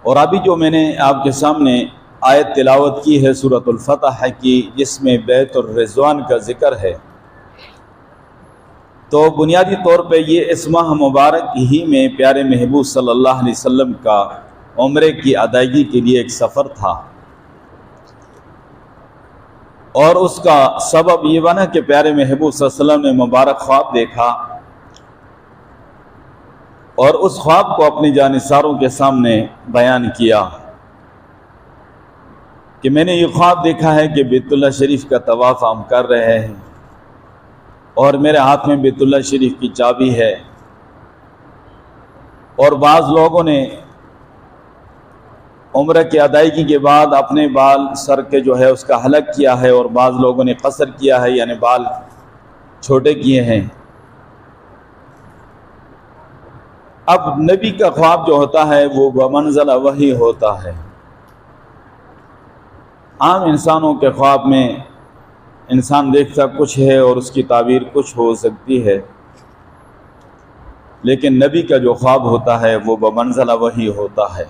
اور ابھی جو میں نے آپ کے سامنے آیت تلاوت کی ہے سورۃ الفتح کی، جس میں بیت الرضوان کا ذکر ہے، تو بنیادی طور پہ یہ اس ماہ مبارک ہی میں پیارے محبوب صلی اللہ علیہ وسلم کا عمرے کی ادائیگی کے لیے ایک سفر تھا، اور اس کا سبب یہ بنا کہ پیارے محبوب صلی اللہ علیہ وسلم نے مبارک خواب دیکھا، اور اس خواب کو اپنی جانثاروں کے سامنے بیان کیا کہ میں نے یہ خواب دیکھا ہے کہ بیت اللہ شریف کا طواف ہم کر رہے ہیں، اور میرے ہاتھ میں بیت اللہ شریف کی چابی ہے، اور بعض لوگوں نے عمرہ کی ادائیگی کے بعد اپنے بال سر کے جو ہے اس کا حلق کیا ہے، اور بعض لوگوں نے قصر کیا ہے، یعنی بال چھوٹے کیے ہیں۔ اب نبی کا خواب جو ہوتا ہے وہ بمنزلہ وحی ہوتا ہے۔ عام انسانوں کے خواب میں انسان دیکھتا کچھ ہے اور اس کی تعبیر کچھ ہو سکتی ہے، لیکن نبی کا جو خواب ہوتا ہے وہ بمنزلہ وحی ہوتا ہے۔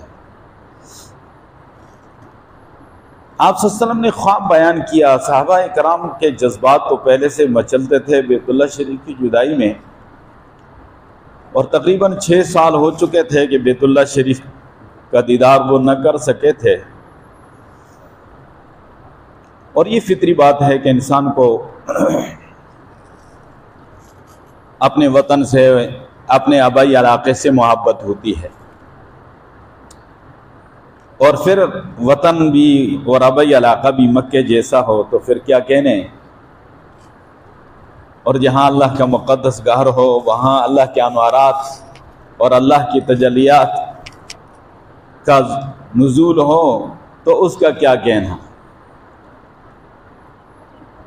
آپ صلی اللہ علیہ وسلم نے خواب بیان کیا، صحابہ کرام کے جذبات تو پہلے سے مچلتے تھے بیت اللہ شریف کی جدائی میں، اور تقریباً 6 سال ہو چکے تھے کہ بیت اللہ شریف کا دیدار وہ نہ کر سکے تھے، اور یہ فطری بات ہے کہ انسان کو اپنے وطن سے، اپنے آبائی علاقے سے محبت ہوتی ہے، اور پھر وطن بھی اور آبائی علاقہ بھی مکے جیسا ہو تو پھر کیا کہنے، اور جہاں اللہ کا مقدس گھر ہو، وہاں اللہ کے انوارات اور اللہ کی تجلیات کا نزول ہو تو اس کا کیا کہنا۔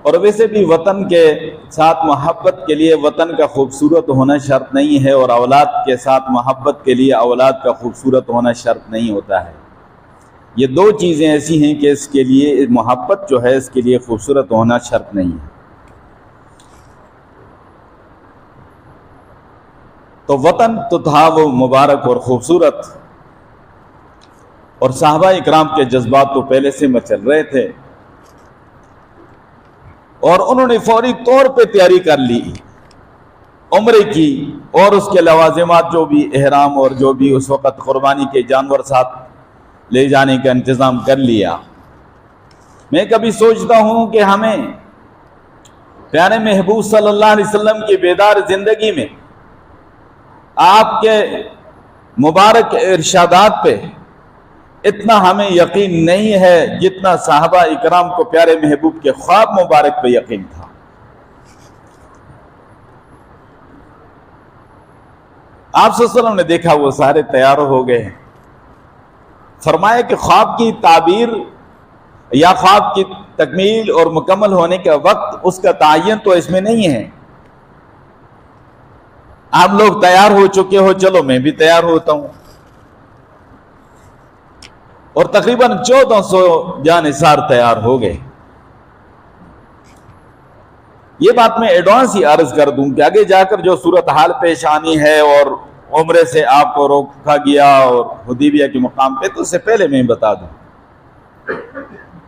اور ویسے بھی وطن کے ساتھ محبت کے لیے وطن کا خوبصورت ہونا شرط نہیں ہے، اور اولاد کے ساتھ محبت کے لیے اولاد کا خوبصورت ہونا شرط نہیں ہوتا ہے۔ یہ دو چیزیں ایسی ہیں کہ اس کے لیے محبت جو ہے اس کے لیے خوبصورت ہونا شرط نہیں ہے۔ تو وطن تو تھا وہ مبارک اور خوبصورت، اور صحابہ اکرام کے جذبات تو پہلے سے مچل رہے تھے، اور انہوں نے فوری طور پہ تیاری کر لی عمرے کی، اور اس کے لوازمات جو بھی احرام اور جو بھی اس وقت قربانی کے جانور ساتھ لے جانے کا انتظام کر لیا۔ میں کبھی سوچتا ہوں کہ ہمیں پیارے محبوب صلی اللہ علیہ وسلم کی بیدار زندگی میں آپ کے مبارک ارشادات پہ اتنا ہمیں یقین نہیں ہے جتنا صحابہ اکرام کو پیارے محبوب کے خواب مبارک پہ یقین تھا۔ آپ صلی اللہ علیہ وسلم نے دیکھا وہ سارے تیار ہو گئے ہیں، فرمایا کہ خواب کی تعبیر یا خواب کی تکمیل اور مکمل ہونے کا وقت، اس کا تعین تو اس میں نہیں ہے۔ آپ لوگ تیار ہو چکے ہو، چلو میں بھی تیار ہوتا ہوں، اور تقریباً 1400 جانثار تیار ہو گئے۔ یہ بات میں ایڈوانس ہی عرض کر دوں کہ آگے جا کر جو صورتحال پیش آنی ہے، اور عمرے سے آپ کو روکا گیا اور حدیبیہ کے مقام پہ، تو اس سے پہلے میں بتا دوں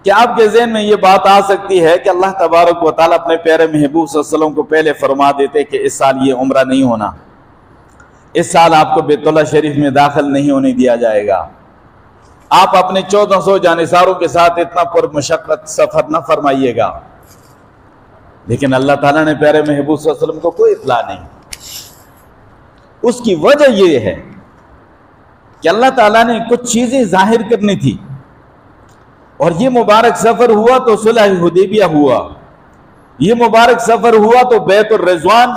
کہ آپ کے ذہن میں یہ بات آ سکتی ہے کہ اللہ تبارک و تعالیٰ اپنے پیارے محبوب صلی اللہ علیہ وسلم کو پہلے فرما دیتے کہ اس سال یہ عمرہ نہیں ہونا، اس سال آپ کو بیت اللہ شریف میں داخل نہیں ہونے دیا جائے گا، آپ اپنے 1400 جانثاروں کے ساتھ اتنا پر مشقت سفر نہ فرمائیے گا۔ لیکن اللہ تعالیٰ نے پیارے محبوب صلی اللہ علیہ وسلم کو کوئی اطلاع نہیں۔ اس کی وجہ یہ ہے کہ اللہ تعالیٰ نے کچھ چیزیں ظاہر کرنی تھی، اور یہ مبارک سفر ہوا تو صلح حدیبیہ ہوا، یہ مبارک سفر ہوا تو بیت الرضوان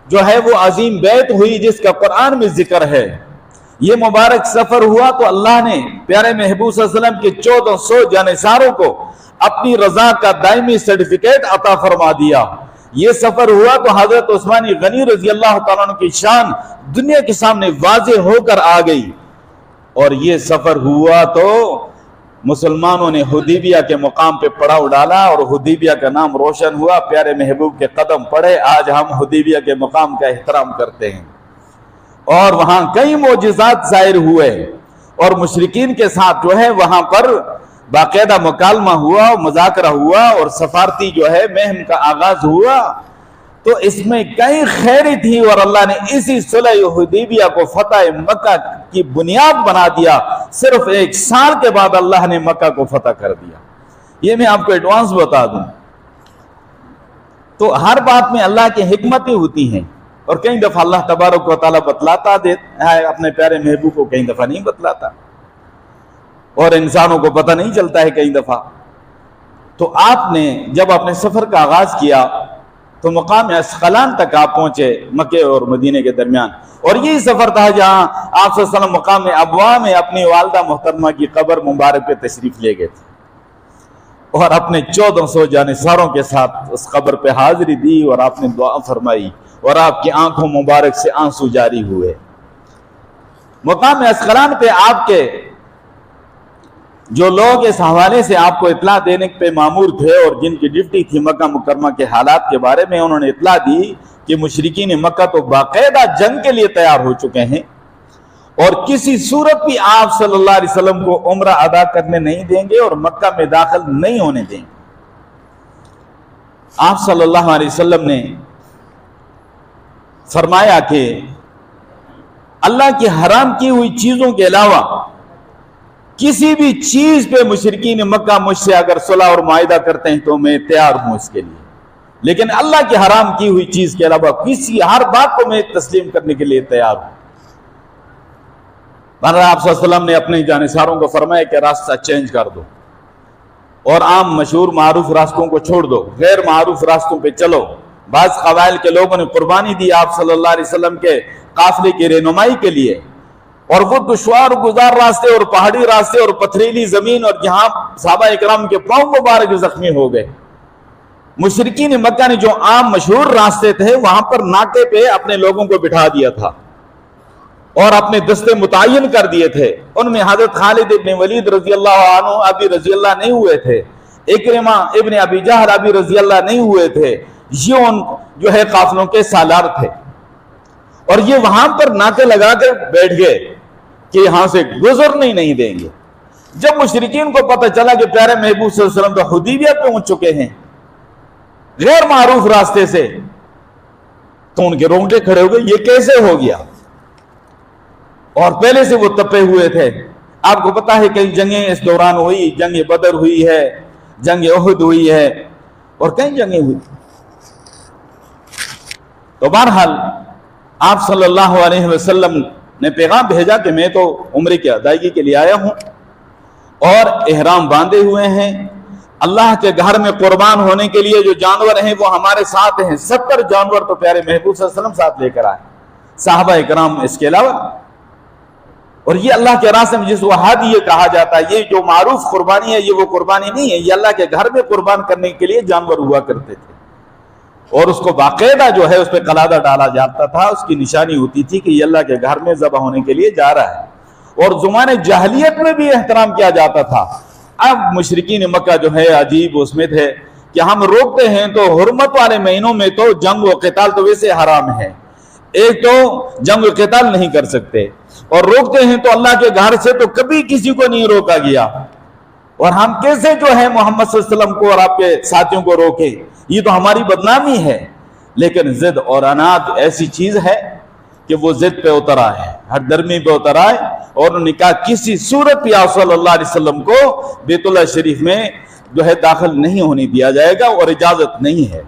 جو ہے وہ عظیم بیت ہوئی جس کا قرآن میں ذکر ہے، یہ مبارک سفر ہوا تو اللہ نے پیارے محبوب صلی اللہ علیہ وسلم کے 1400 جانثاروں کو اپنی رضا کا دائمی سرٹیفکیٹ عطا فرما دیا، یہ سفر ہوا تو حضرت عثمان غنی رضی اللہ تعالیٰ عنہ کی شان دنیا کے سامنے واضح ہو کر آ گئی، اور یہ سفر ہوا تو مسلمانوں نے حدیبیہ کے مقام پہ پڑاؤ ڈالا، اور حدیبیہ کا نام روشن ہوا، پیارے محبوب کے قدم پڑے، آج ہم حدیبیہ کے مقام کا احترام کرتے ہیں، اور وہاں کئی معجزات ظاہر ہوئے، اور مشرکین کے ساتھ جو ہے وہاں پر باقاعدہ مکالمہ ہوا، مذاکرہ ہوا اور سفارتی جو ہے مہم کا آغاز ہوا، تو اس میں کئی خیری تھی اور اللہ نے اسی صلح حدیبیہ کو فتح مکہ کی بنیاد بنا دیا۔ صرف 1 سال کے بعد اللہ نے مکہ کو فتح کر دیا۔ یہ میں آپ کو ایڈوانس بتا دوں۔ تو ہر بات میں اللہ کی حکمتیں ہوتی ہیں، اور کئی دفعہ اللہ تبارک و تعالیٰ بتلاتا ہے اپنے پیارے محبوب کو، کئی دفعہ نہیں بتلاتا، اور انسانوں کو پتہ نہیں چلتا ہے کئی دفعہ۔ تو آپ نے جب اپنے سفر کا آغاز کیا تو مقام اسقلان تک آپ پہنچے، مکے اور مدینے کے درمیان، اور یہی سفر تھا جہاں آپ صلی اللہ علیہ وسلم مقام ابوا میں اپنی والدہ محترمہ کی قبر مبارک پہ تشریف لے گئے تھے، اور اپنے 1400 جانثاروں کے ساتھ اس قبر پہ حاضری دی، اور آپ نے دعا فرمائی، اور آپ کی آنکھوں مبارک سے آنسو جاری ہوئے۔ مقام اسقلان پہ آپ کے جو لوگ اس حوالے سے آپ کو اطلاع دینے پہ مامور تھے اور جن کی ڈیوٹی تھی مکہ مکرمہ کے حالات کے بارے میں، انہوں نے اطلاع دی کہ مشرکین مکہ تو باقاعدہ جنگ کے لیے تیار ہو چکے ہیں، اور کسی صورت بھی آپ صلی اللہ علیہ وسلم کو عمرہ ادا کرنے نہیں دیں گے اور مکہ میں داخل نہیں ہونے دیں گے۔ آپ صلی اللہ علیہ وسلم نے فرمایا کہ اللہ کی حرام کی ہوئی چیزوں کے علاوہ کسی بھی چیز پہ مشرکین مکہ مجھ سے اگر صلح اور معاہدہ کرتے ہیں تو میں تیار ہوں اس کے لیے، لیکن اللہ کی حرام کی ہوئی چیز کے علاوہ کسی ہر بات کو میں تسلیم کرنے کے لیے تیار ہوں۔ آپ صلی اللہ علیہ وسلم نے اپنے جانثاروں کو فرمایا کہ راستہ چینج کر دو اور عام مشہور معروف راستوں کو چھوڑ دو، غیر معروف راستوں پہ چلو۔ بعض قبائل کے لوگوں نے قربانی دی آپ صلی اللہ علیہ وسلم کے قافلے کی رہنمائی کے لیے، اور وہ دشوار گزار راستے اور پہاڑی راستے اور پتھریلی زمین، اور جہاں صحابہ اکرام کے پاؤں مبارک زخمی ہو گئے۔ مشرکین مکہ نے جو عام مشہور راستے تھے وہاں پر ناکے پہ اپنے لوگوں کو بٹھا دیا تھا اور اپنے دستے متعین کر دیے تھے۔ ان میں حضرت خالد ابن ولید رضی اللہ عنہ ابھی رضی اللہ نہیں ہوئے تھے، اکرمہ ابن ابی جہل ابھی رضی اللہ نہیں ہوئے تھے، یہ ان جو ہے قافلوں کے سالار تھے، اور یہ وہاں پر ناکے لگا کر بیٹھ گئے کہ یہاں سے گزرنے نہیں دیں گے۔ جب مشرکین کو پتہ چلا کہ پیارے محبوب صلی اللہ علیہ وسلم تو حدیبیہ پہ پہنچ چکے ہیں غیر معروف راستے سے، تو ان کے رونگٹے کھڑے ہو گئے، یہ کیسے ہو گیا؟ اور پہلے سے وہ تپے ہوئے تھے۔ آپ کو پتا ہے کئی جنگیں اس دوران ہوئی، جنگ بدر ہوئی ہے، جنگ احد ہوئی ہے، اور کئی جنگیں ہوئی۔ تو بہرحال آپ صلی اللہ علیہ وسلم نے پیغام بھیجا کہ میں تو عمرے کی ادائیگی کے لیے آیا ہوں اور احرام باندھے ہوئے ہیں، اللہ کے گھر میں قربان ہونے کے لیے جو جانور ہیں وہ ہمارے ساتھ ہیں۔ 70 جانور تو پیارے محبوب صلی اللہ علیہ وسلم ساتھ لے کر آئے، صحابہ اکرام اس کے علاوہ۔ اور یہ اللہ کے راستے میں جس کو ہدیہ کہا جاتا ہے، یہ جو معروف قربانی ہے یہ وہ قربانی نہیں ہے، یہ اللہ کے گھر میں قربان کرنے کے لیے جانور ہوا کرتے تھے، اور اس کو باقاعدہ جو ہے اس پہ قلادہ ڈالا جاتا تھا، اس کی نشانی ہوتی تھی کہ یہ اللہ کے گھر میں ذبح ہونے کے لیے جا رہا ہے، اور زمانے جاہلیت میں بھی احترام کیا جاتا تھا۔ اب مشرکین مکہ جو ہے عجیب اس میں تھے کہ ہم روکتے ہیں تو حرمت والے مہینوں میں تو جنگ و قتال تو ویسے حرام ہے، ایک تو جنگ و قتال نہیں کر سکتے، اور روکتے ہیں تو اللہ کے گھر سے تو کبھی کسی کو نہیں روکا گیا، اور ہم کیسے جو ہے محمد صلی اللہ علیہ وسلم کو اور آپ کے ساتھیوں کو روکے؟ یہ تو ہماری بدنامی ہے۔ لیکن ضد اور عناد ایسی چیز ہے کہ وہ ضد پہ اتر آئے، ہر درمی پہ اتر آئے، اور انہوں نے کہا کسی صورت بھی آپ صلی اللہ علیہ وسلم کو بیت اللہ شریف میں جو ہے داخل نہیں ہونے دیا جائے گا، اور اجازت نہیں ہے۔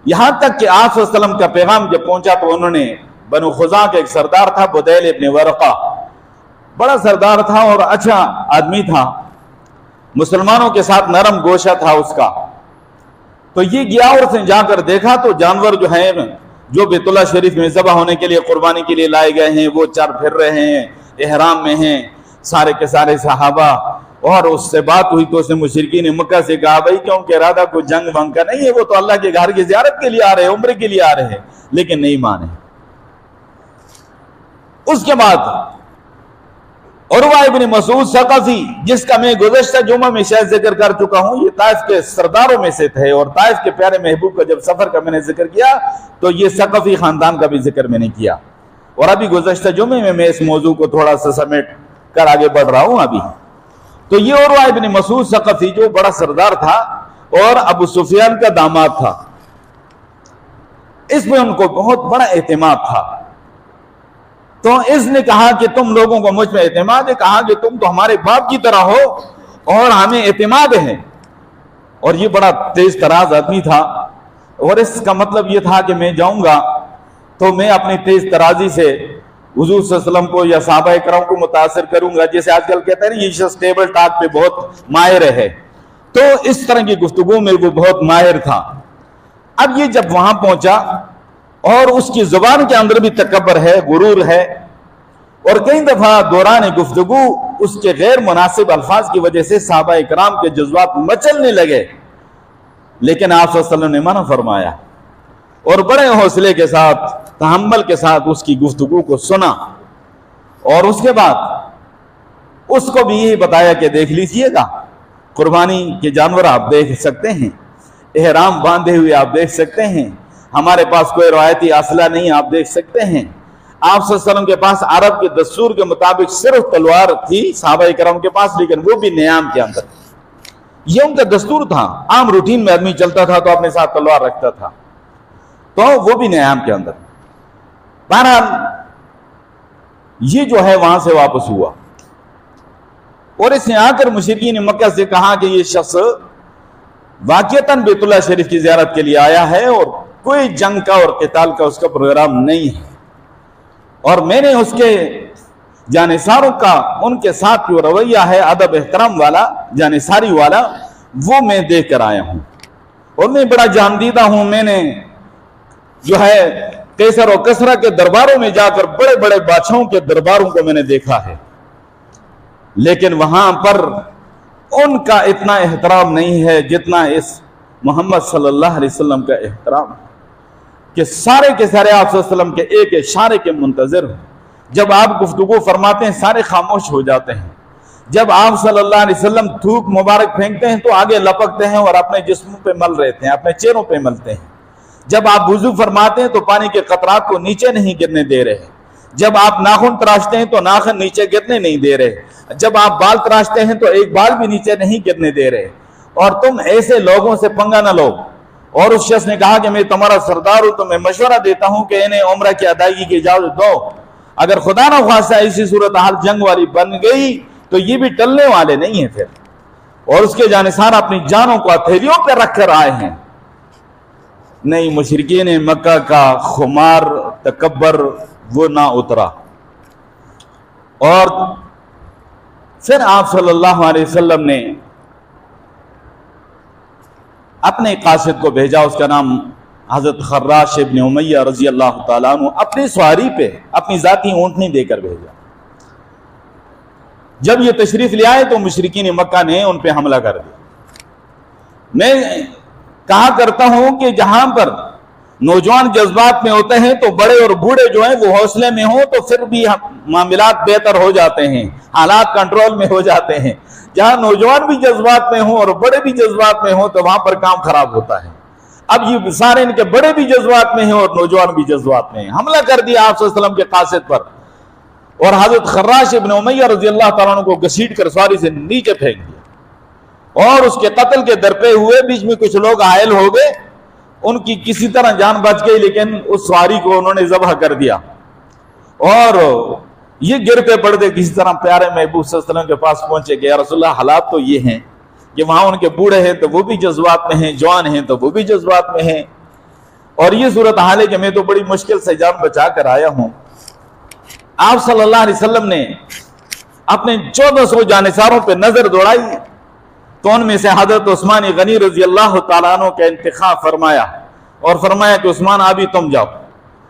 یہاں تک کہ آپ صلی اللہ علیہ وسلم کا پیغام جب پہنچا تو انہوں نے بنو خزاعہ کا ایک سردار تھا بدیل ابن ورقہ، بڑا سردار تھا اور اچھا آدمی تھا، مسلمانوں کے ساتھ نرم گوشہ تھا اس کا، تو یہ گیا اور اس نے جا کر دیکھا تو جانور جو ہیں جو بیت اللہ شریف میں ذبح ہونے کے لیے قربانی کے لیے لائے گئے ہیں وہ چر پھر رہے ہیں، احرام میں ہیں سارے کے سارے صحابہ۔ اور اس سے بات ہوئی تو اس نے مشرکین مکہ سے کہا بھائی کیونکہ ارادہ کوئی جنگ ونگ کا نہیں ہے، وہ تو اللہ کے گھر کی زیارت کے لیے آ رہے ہیں، عمرے کے لیے آ رہے ہیں، لیکن نہیں مانے۔ اس کے بعد عروہ ابن مسعود ثقفی، جس کا میں گزشتہ جمعہ میں شاید ذکر کر چکا ہوں، یہ طائف کے سرداروں میں سے تھے، اور طائف کے پیارے محبوب کا جب سفر کا میں نے ذکر کیا تو یہ ثقفی خاندان کا بھی ذکر میں نے کیا، اور ابھی گزشتہ جمعے میں اس موضوع کو تھوڑا سا سمیٹ کر آگے بڑھ رہا ہوں ابھی. تو یہ عروہ ابن مسعود ثقفی جو بڑا سردار تھا اور ابو سفیان کا داماد تھا، اس میں ان کو بہت بڑا اعتماد تھا. تو اس نے کہا کہ تم لوگوں کو مجھ پہ اعتماد ہے، کہا کہ تم تو ہمارے باپ کی طرح ہو اور ہمیں اعتماد ہے. اور یہ بڑا تیز تراز آدمی تھا، اور اس کا مطلب یہ تھا کہ میں جاؤں گا تو میں اپنی تیز ترازی سے حضور صلی اللہ علیہ وسلم کو یا صحابہ کرام کو متاثر کروں گا. جیسے آج کل کہتے ہیں یہ شخص ٹیبل ٹاک پہ بہت ماہر ہے، تو اس طرح کی گفتگو میں وہ بہت ماہر تھا. اب یہ جب وہاں پہنچا اور اس کی زبان کے اندر بھی تکبر ہے، غرور ہے، اور کئی دفعہ دوران گفتگو اس کے غیر مناسب الفاظ کی وجہ سے صحابہ کرام کے جذبات مچلنے لگے. لیکن آپ صلی اللہ علیہ وسلم نے منع فرمایا اور بڑے حوصلے کے ساتھ، تحمل کے ساتھ اس کی گفتگو کو سنا. اور اس کے بعد اس کو بھی یہی بتایا کہ دیکھ لیجئے گا، قربانی کے جانور آپ دیکھ سکتے ہیں، احرام باندھے ہوئے آپ دیکھ سکتے ہیں، ہمارے پاس کوئی روایتی اسلحہ نہیں آپ دیکھ سکتے ہیں. آپ صلی اللہ علیہ وسلم کے پاس عرب کے دستور کے مطابق صرف تلوار تھی صحابہ کرام کے پاس، لیکن وہ بھی نیام کے اندر. یہ ان کا دستور تھا، عام روٹین میں آدمی چلتا تھا تو اپنے ساتھ تلوار رکھتا تھا، تو وہ بھی نیام کے اندر. بہرحال یہ جو ہے وہاں سے واپس ہوا اور اس نے آ کر مشرکین مکہ سے کہا کہ یہ شخص واقعتاً بیت اللہ شریف کی زیارت کے لیے آیا ہے اور کوئی جنگ کا اور قتال کا اس کا پروگرام نہیں ہے، اور میں نے اس کے جانثاروں کا ان کے ساتھ جو رویہ ہے ادب احترام والا، جانثاری والا، وہ میں دیکھ کر آیا ہوں. اور میں بڑا جاندیدہ ہوں، میں نے جو ہے قیصر و کسریٰ کے درباروں میں جا کر بڑے بڑے بادشاہوں کے درباروں کو میں نے دیکھا ہے، لیکن وہاں پر ان کا اتنا احترام نہیں ہے جتنا اس محمد صلی اللہ علیہ وسلم کا احترام ہے، کہ سارے کے سارے آپ صلی اللہ علیہ وسلم کے ایک اشارے کے منتظر ہیں. جب آپ گفتگو فرماتے ہیں سارے خاموش ہو جاتے ہیں. جب آپ صلی اللہ علیہ وسلم تھوک مبارک پھینکتے ہیں تو آگے لپکتے ہیں اور اپنے جسموں پہ مل رہتے ہیں، اپنے چہروں پہ ملتے ہیں. جب آپ وضو فرماتے ہیں تو پانی کے قطرات کو نیچے نہیں گرنے دے رہے. جب آپ ناخن تراشتے ہیں تو ناخن نیچے گرنے نہیں دے رہے. جب آپ بال تراشتے ہیں تو ایک بال بھی نیچے نہیں گرنے دے رہے. اور تم ایسے لوگوں سے پنگا نہ لو. اور اس شخص نے کہا کہ میں تمہارا سردار ہوں تو میں مشورہ دیتا ہوں کہ انہیں عمرہ کی ادائیگی کی اجازت دو. اگر خدا نہ خواستہ ایسی صورتحال جنگ والی بن گئی تو یہ بھی ٹلنے والے نہیں ہیں پھر. اور اس کے جانثار اپنی جانوں کو ہتھیلیوں پہ رکھ کر آئے ہیں. نہیں، مشرکین مکہ کا خمار تکبر وہ نہ اترا. اور پھر آپ صلی اللہ علیہ وسلم نے اپنے قاصد کو بھیجا، اس کا نام حضرت خراش ابن امیہ رضی اللہ تعالیٰ عنہ، اپنی سواری پہ اپنی ذاتی اونٹنی دے کر بھیجا. جب یہ تشریف لے آئے تو مشرکین مکہ نے ان پہ حملہ کر دیا. میں کہا کرتا ہوں کہ جہاں پر نوجوان جذبات میں ہوتے ہیں تو بڑے اور بوڑھے جو ہیں وہ حوصلے میں ہوں تو پھر بھی معاملات بہتر ہو جاتے ہیں، حالات کنٹرول میں ہو جاتے ہیں. جہاں نوجوان بھی جذبات میں ہوں اور بڑے بھی جذبات میں ہوں تو وہاں پر کام خراب ہوتا ہے. اب یہ سارے ان کے بڑے بھی جذبات میں ہیں اور نوجوان بھی جذبات میں ہیں. حملہ کر دیا آپ صلی اللہ علیہ وسلم کے قاصد پر، اور حضرت خراش ابن امیہ رضی اللہ تعالیٰ عنہ کو گھسیٹ کر سواری سے نیچے پھینک دیا اور اس کے قتل کے درپے ہوئے. بیچ میں کچھ لوگ عائل ہو گئے، ان کی کسی طرح جان بچ گئی، لیکن اس سواری کو انہوں نے ذبح کر دیا. اور یہ گر کے پڑ گئے کسی طرح پیارے محبوب صلی اللہ علیہ وسلم کے پاس پہنچے کہ یا رسول اللہ حالات تو یہ ہیں کہ وہاں ان کے بوڑھے ہیں تو وہ بھی جذبات میں ہیں، جوان ہیں تو وہ بھی جذبات میں ہیں، اور یہ صورتحال ہے کہ میں تو بڑی مشکل سے جان بچا کر آیا ہوں. آپ صلی اللہ علیہ وسلم نے اپنے 1400 جانثاروں پہ نظر دوڑائی تو ان میں سے حضرت عثمان غنی رضی اللہ تعالیٰ عنہ کا انتخاب فرمایا اور فرمایا کہ عثمان ابھی تم جاؤ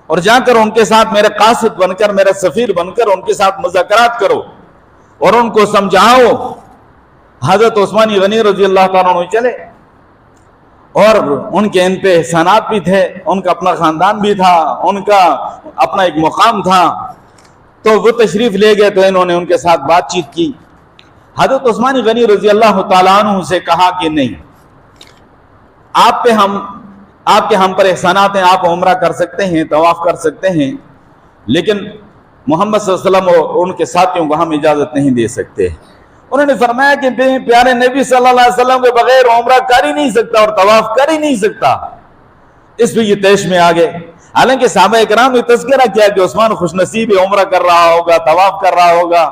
اور جا کر ان کے ساتھ میرے قاصد بن کر، میرا سفیر بن کر ان کے ساتھ مذاکرات کرو اور ان کو سمجھاؤ. حضرت عثمان غنی رضی اللہ تعالیٰ عنہ چلے، اور ان کے ان پہ احسانات بھی تھے، ان کا اپنا خاندان بھی تھا، ان کا اپنا ایک مقام تھا. تو وہ تشریف لے گئے تو انہوں نے ان کے ساتھ بات چیت کی. حضرت عثمان غنی رضی اللہ تعالیٰ عنہ سے کہا کہ نہیں، آپ کے ہم پر احسانات ہیں، آپ عمرہ کر سکتے ہیں، طواف کر سکتے ہیں، لیکن محمد صلی اللہ علیہ وسلم اور ان کے ساتھیوں کو ہم اجازت نہیں دے سکتے۔ انہوں نے فرمایا کہ پیارے نبی صلی اللہ علیہ وسلم کے بغیر عمرہ کر ہی نہیں سکتا اور طواف کر ہی نہیں سکتا۔ اس پہ یہ طیش میں آگے، حالانکہ صحابہ اکرام نے تذکرہ کیا کہ عثمان خوش نصیب عمرہ کر رہا ہوگا، طواف کر رہا ہوگا،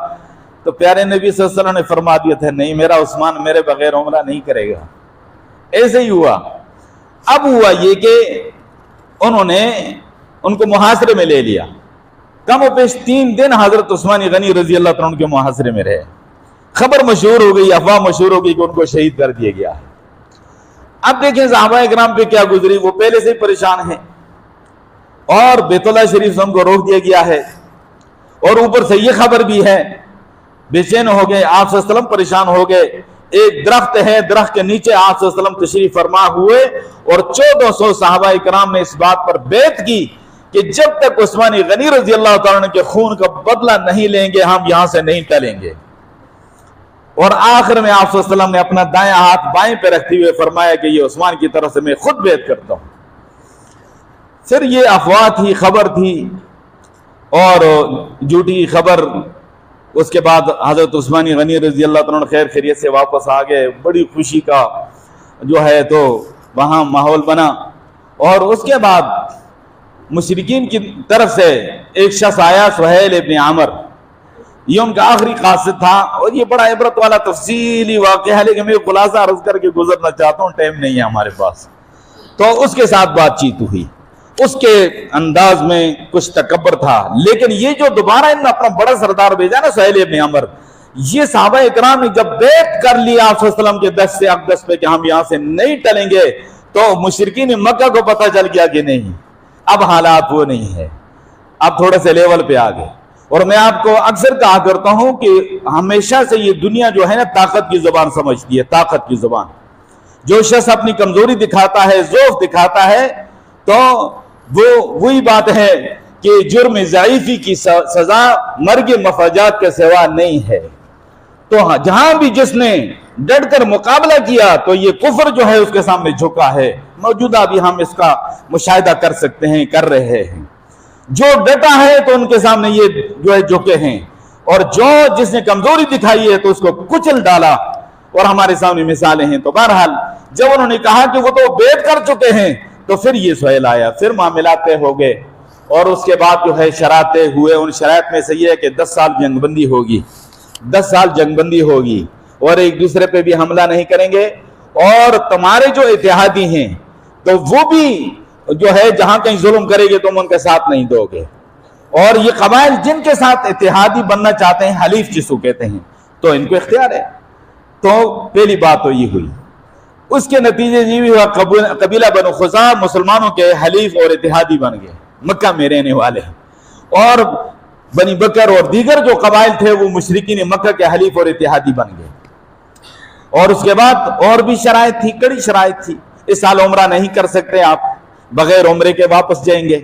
تو پیارے نبی صلی اللہ علیہ وسلم نے فرما دیا تھا نہیں، میرا عثمان میرے بغیر عمرہ نہیں کرے گا۔ ایسے ہی ہوا۔ اب ہوا یہ کہ انہوں نے ان کو محاصرے میں لے لیا، کم و بیش 3 دن حضرت عثمان غنی رضی اللہ عنہ کے محاصرے میں رہے۔ خبر مشہور ہو گئی، افواہ مشہور ہو گئی کہ ان کو شہید کر دیا گیا۔ اب دیکھیں صحابہ اکرام پہ کیا گزری، وہ پہلے سے ہی پریشان ہیں اور بیت اللہ شریف سے ان کو روک دیا گیا ہے، اور اوپر سے یہ خبر بھی ہے، بے چین ہو گئے، آپ صلی اللہ علیہ وسلم پریشان ہو گئے۔ ایک درخت ہے، درخت کے نیچے آپ صلی اللہ علیہ وسلم تشریف فرما ہوئے، اور 1400 صحابہ اکرام نے اس بات پر بیعت کی کہ جب تک عثمان غنی رضی اللہ تعالیٰ عنہ کے خون کا بدلہ نہیں لیں گے ہم یہاں سے نہیں ٹلیں گے۔ اور آخر میں آپ صلی اللہ علیہ وسلم نے اپنا دائیں ہاتھ بائیں پہ رکھتے ہوئے فرمایا کہ یہ عثمان کی طرف سے میں خود بیعت کرتا ہوں۔ پھر یہ افواہ تھی، خبر تھی اور جھوٹی خبر۔ اس کے بعد حضرت عثمان غنی رضی اللہ عنہ خیر خیریت سے واپس آ گئے، بڑی خوشی کا جو ہے تو وہاں ماحول بنا۔ اور اس کے بعد مشرکین کی طرف سے ایک شخص آیا، سہیل ابن عامر، یہ ان کا آخری قاصد تھا، اور یہ بڑا عبرت والا تفصیلی واقعہ ہے، لیکن میں خلاصہ عرض کر کے گزرنا چاہتا ہوں، ٹائم نہیں ہے ہمارے پاس۔ تو اس کے ساتھ بات چیت ہوئی، اس کے انداز میں کچھ تکبر تھا، لیکن یہ جو دوبارہ انہوں نے اپنا بڑا سردار بھیجا نا سہیل ابن عامر، یہ صحابہ اکرام نے جب بیعت کر لی آپ صلی اللہ علیہ وسلم کے دست سے اقدس پہ کہ ہم یہاں سے نہیں ٹلیں گے، تو مشرکین مکہ کو پتہ چل گیا کہ نہیں، اب حالات وہ نہیں ہے، اب تھوڑے سے لیول پہ آ گئے۔ اور میں آپ کو اکثر کہا کرتا ہوں کہ ہمیشہ سے یہ دنیا جو ہے نا طاقت کی زبان سمجھتی ہے، طاقت کی زبان۔ جو شخص اپنی کمزوری دکھاتا ہے، ضعف دکھاتا ہے، تو وہ وہی بات ہے کہ جرم ضعیفی کی سزا مرگ مفاجات کے سوا نہیں ہے۔ تو جہاں بھی جس نے ڈٹ کر مقابلہ کیا تو یہ کفر جو ہے اس کے سامنے جھکا ہے۔ موجودہ بھی ہم اس کا مشاہدہ کر سکتے ہیں، کر رہے ہیں۔ جو ڈٹا ہے تو ان کے سامنے یہ جو ہے جھکے ہیں، اور جو جس نے کمزوری دکھائی ہے تو اس کو کچل ڈالا، اور ہمارے سامنے مثالیں ہیں۔ تو بہرحال جب انہوں نے کہا کہ وہ تو بیعت کر چکے ہیں، تو پھر یہ سہیل آیا، پھر معاملات طے ہو گئے، اور اس کے بعد جو ہے شرائط طے ہوئے۔ ان شرائط میں سے یہ ہے کہ 10 سال جنگ بندی ہوگی، 10 سال جنگ بندی ہوگی، اور ایک دوسرے پہ بھی حملہ نہیں کریں گے، اور تمہارے جو اتحادی ہیں تو وہ بھی جو ہے جہاں کہیں ظلم کرے گے تم ان کے ساتھ نہیں دو گے، اور یہ قبائل جن کے ساتھ اتحادی بننا چاہتے ہیں، حلیف جس کو کہتے ہیں، تو ان کو اختیار ہے۔ تو پہلی بات تو یہ ہوئی۔ اس کے نتیجے یہ بھی ہوا، قبیلہ بنو خزاعہ مسلمانوں کے حلیف اور اتحادی بن گئے، مکہ میں رہنے والے، اور بنی بکر اور دیگر جو قبائل تھے وہ مشرکین مکہ کے حلیف اور اتحادی بن گئے۔ اور اس کے بعد اور بھی شرائط تھی، کڑی شرائط تھی۔ اس سال عمرہ نہیں کر سکتے آپ، بغیر عمرے کے واپس جائیں گے،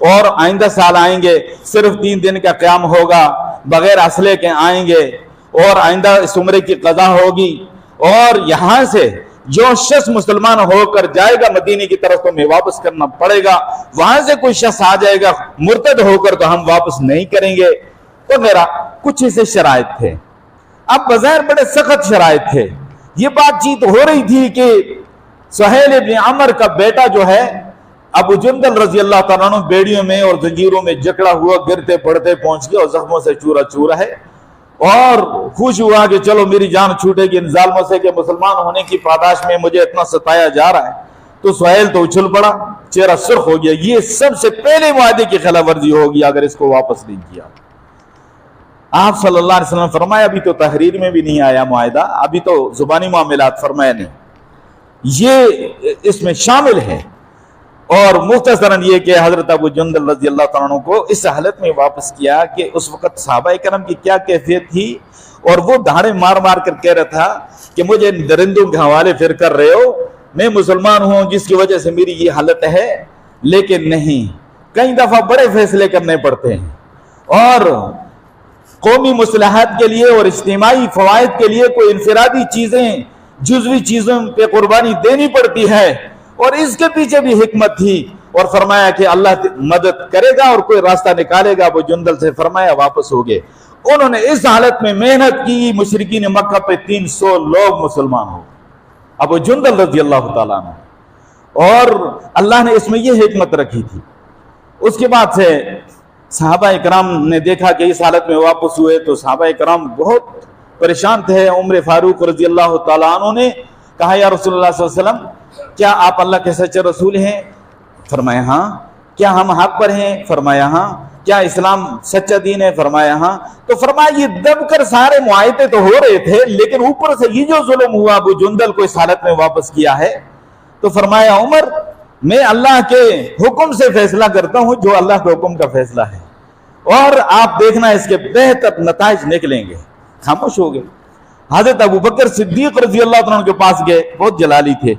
اور آئندہ سال آئیں گے صرف 3 دن کا قیام ہوگا، بغیر اسلحے کے آئیں گے، اور آئندہ اس عمرے کی قضا ہوگی، اور یہاں سے جو شخص مسلمان ہو کر جائے گا مدینے کی طرف تو ہمیں واپس کرنا پڑے گا، وہاں سے کوئی شخص آ جائے گا مرتد ہو کر تو ہم واپس نہیں کریں گے، وغیرہ کچھ ایسے شرائط تھے۔ اب بظاہر بڑے سخت شرائط تھے۔ یہ بات چیت ہو رہی تھی کہ سہیل ابن عمر کا بیٹا جو ہے ابو جندل رضی اللہ تعالیٰ عنہ بیڑیوں میں اور زنجیروں میں جکڑا ہوا گرتے پڑتے پہنچ گیا، اور زخموں سے چورا چورا ہے، اور خوش ہوا کہ چلو میری جان چھوٹے گی ان ظالموں سے کہ مسلمان ہونے کی پاداش میں مجھے اتنا ستایا جا رہا ہے۔ تو سہیل تو اچھل پڑا، چہرہ سرخ ہو گیا، یہ سب سے پہلے معاہدے کی خلاف ورزی ہوگی اگر اس کو واپس نہیں کیا۔ آپ صلی اللہ علیہ وسلم فرمایا ابھی تو تحریر میں بھی نہیں آیا معاہدہ، ابھی تو زبانی معاملات، فرمایا نہیں، یہ اس میں شامل ہے۔ اور مختصراً یہ کہ حضرت ابو جندل رضی اللہ تعالیٰ عنہ کو اس حالت میں واپس کیا کہ اس وقت صحابہ کرام کی کیا کیفیت تھی، اور وہ دھاڑے مار مار کر کہہ رہا تھا کہ مجھے درندوں کے حوالے پھر کر رہے ہو، میں مسلمان ہوں جس کی وجہ سے میری یہ حالت ہے، لیکن نہیں، کئی دفعہ بڑے فیصلے کرنے پڑتے ہیں، اور قومی مصلحت کے لیے اور اجتماعی فوائد کے لیے کوئی انفرادی چیزیں، جزوی چیزوں پہ قربانی دینی پڑتی ہے، اور اس کے پیچھے بھی حکمت تھی۔ اور فرمایا کہ اللہ مدد کرے گا اور کوئی راستہ نکالے گا ابو جندل سے، فرمایا واپس ہو گئے۔ انہوں نے اس حالت میں محنت کی، مشرکین مکہ پہ 300 لوگ مسلمان ہو، ابو جندل رضی اللہ تعالیٰ عنہ، اور اللہ نے اس میں یہ حکمت رکھی تھی۔ اس کے بعد سے صحابہ اکرام نے دیکھا کہ اس حالت میں واپس ہوئے تو صحابہ اکرام بہت پریشان تھے۔ عمر فاروق رضی اللہ تعالیٰ عنہ نے کہا یا رسول اللہ صلی اللہ علیہ وسلم کیا آپ اللہ کے سچے رسول ہیں؟ فرمایا ہاں۔ کیا ہم حق پر ہیں؟ فرمایا ہاں۔ کیا اسلام سچا دین ہے؟ فرمایا ہاں۔ تو فرمایا یہ دب کر سارے معاہدے تو ہو رہے تھے، لیکن اوپر سے یہ جو ظلم ہوا ابو جندل کو اس حالت میں واپس کیا ہے، تو فرمایا عمر میں اللہ کے حکم سے فیصلہ کرتا ہوں جو اللہ کے حکم کا فیصلہ ہے، اور آپ دیکھنا اس کے بہتر نتائج نکلیں گے۔ خاموش ہو گئے۔ حضرت ابوبکر صدیق رضی اللہ عنہ کے پاس گئے، بہت جلالی تھے،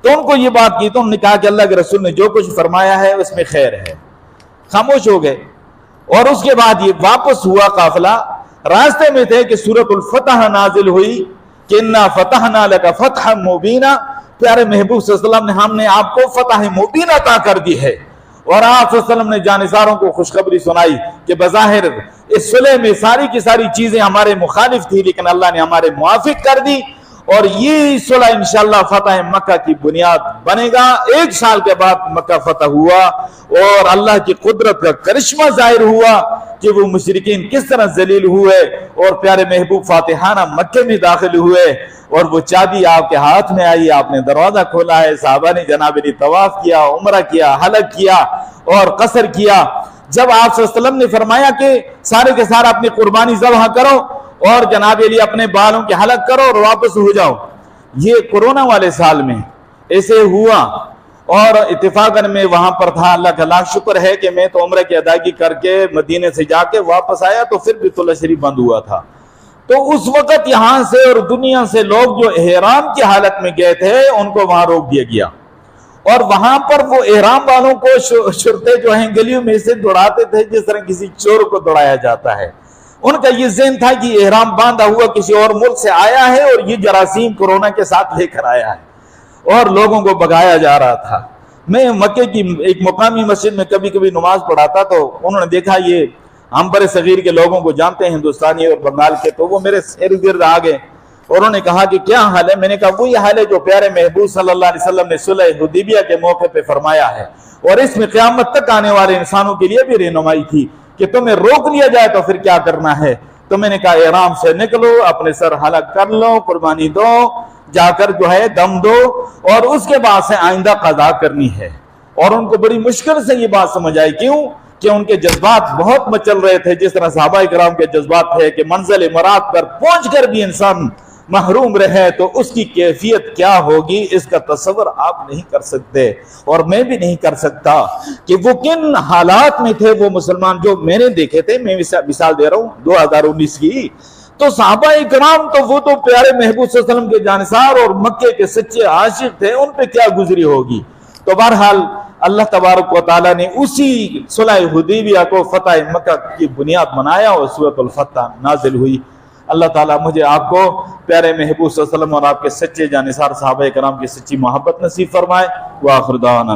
تو ان کو یہ بات کی تو انہوں نے کہا کہ اللہ کے رسول نے جو کچھ فرمایا ہے اس میں خیر ہے۔ خاموش ہو گئے۔ اور اس کے بعد یہ واپس ہوا قافلہ، راستے میں تھے کہ سورۃ الفتح نازل ہوئی کہ انا فتحنا لک فتحا مبینا، پیارے محبوب صلی اللہ علیہ وسلم نے ہم نے آپ کو فتح مبین عطا کر دی ہے، اور آپ صلی اللہ علیہ وسلم نے جانثاروں کو خوشخبری سنائی کہ بظاہر اس صلح میں ساری کی ساری چیزیں ہمارے مخالف تھی، لیکن اللہ نے ہمارے موافق کر دی، اور یہ صلح انشاءاللہ فتح مکہ کی بنیاد بنے گا۔ 1 سال کے بعد مکہ فتح ہوا، اور اللہ کی قدرت کا کرشمہ ظاہر ہوا کہ وہ مشرکین کس طرح ذلیل ہوئے، اور پیارے محبوب فاتحانہ مکے میں داخل ہوئے، اور وہ چابی آپ کے ہاتھ میں آئی، آپ نے دروازہ کھولا ہے، صحابہ نے جناب علی طواف کیا، عمرہ کیا، حلق کیا اور قصر کیا۔ جب آپ صلی اللہ علیہ وسلم نے فرمایا کہ سارے کے سارے اپنی قربانی ذبح کرو اور جناب علی اپنے بالوں کے حلق کرو اور واپس ہو جاؤ، یہ کورونا والے سال میں ایسے ہوا، اور اتفاقاً میں وہاں پر تھا۔ اللہ کا لاکھ شکر ہے کہ میں تو عمرہ کی ادائیگی کر کے مدینے سے جا کے واپس آیا تو پھر بیت اللہ شریف بند ہوا تھا، تو اس وقت یہاں سے اور دنیا سے لوگ جو احرام کی حالت میں گئے تھے ان کو وہاں روک دیا گیا، اور وہاں پر وہ احرام والوں کو شرطے جو ہیں گلیوں میں سے دوڑاتے تھے جس طرح کسی چور کو دوڑایا جاتا ہے۔ ان کا یہ ذہن تھا کہ احرام باندھا ہوا کسی اور ملک سے آیا ہے اور یہ جراثیم کورونا کے ساتھ لے کر آیا ہے، اور لوگوں کو بھگایا جا رہا تھا۔ میں مکے کی ایک مقامی مسجد میں کبھی کبھی نماز پڑھاتا تو انہوں نے دیکھا یہ ہم بر صغیر کے لوگوں کو جانتے ہیں، ہندوستانی اور بنگال کے، تو وہ میرے ارد گرد آ گئے اور انہوں نے کہا کہ کیا حال ہے؟ میں نے کہا وہی حال ہے جو پیارے محبوب صلی اللہ علیہ وسلم نے صلح حدیبیہ کے موقع پہ فرمایا ہے، اور اس میں قیامت تک آنے والے انسانوں کے لیے بھی رہنمائی تھی کہ تمہیں روک لیا جائے تو پھر کیا کرنا ہے۔ تو میں نے کہا احرام سے نکلو، اپنے سر حلق کر لو، قربانی دو، جا کر جو ہے دم دو، اور اس کے بعد سے آئندہ قضا کرنی ہے۔ اور ان کو بڑی مشکل سے یہ بات سمجھ آئی، کیوں کہ ان کے جذبات بہت مچل رہے تھے، جس طرح صحابہ کرام کے جذبات تھے کہ منزل مراد پر پہنچ کر بھی انسان محروم رہے تو اس کی کیفیت کیا ہوگی، اس کا تصور آپ نہیں کر سکتے، اور میں بھی نہیں کر سکتا کہ وہ کن حالات میں تھے وہ مسلمان جو میں نے دیکھے تھے۔ میں مثال دے رہا ہوں 2019 کی، تو صحابہ کرام تو وہ تو پیارے محبوب صلی اللہ علیہ وسلم کے جانثار اور مکے کے سچے عاشق تھے، ان پہ کیا گزری ہوگی۔ تو بہرحال اللہ تبارک و تعالیٰ نے اسی صلح حدیبیہ کو فتح مکہ کی بنیاد بنایا اور سورۃ الفتح نازل ہوئی۔ اللہ تعالیٰ مجھے آپ کو پیارے محبوب صلی اللہ علیہ وسلم اور آپ کے سچے جانثار صحابہ کرام کی سچی محبت نصیب فرمائے۔ وآخر دعوانا